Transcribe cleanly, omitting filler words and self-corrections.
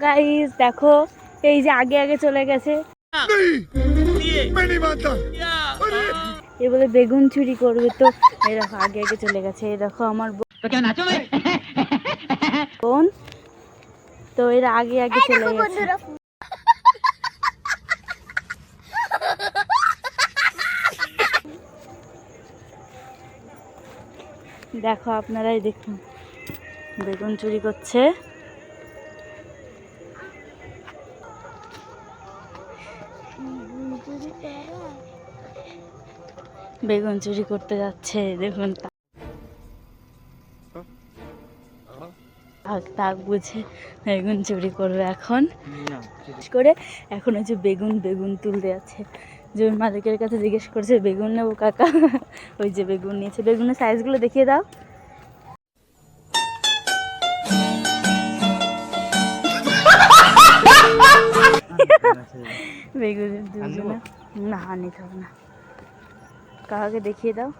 Guys দেখো, এই যে আগে আগে চলে গেছে, এ বলে বেগুন চুরি করবে, তো এই দেখো আগে আগে চলে গেছে। এই দেখো আমার বোন, তো এরা আগে আগে চলে গেছে। দেখো আপনারাই দেখুন, বেগুন চুরি করছে। বেগুন চুরি করতে যাচ্ছে, দেখুন তাক বুঝে বেগুন চুরি করবে এখন করে। এখন হচ্ছে বেগুন বেগুন তুলতে যাচ্ছে, জমির মালিকের কাছে জিজ্ঞেস করছে বেগুন নেবো কাকা। ওই যে বেগুন নিয়েছে, বেগুনের সাইজগুলো দেখিয়ে দাও। বেগুনের দুজনে না নিতে হবে না, কাকাকে দেখিয়ে দাও।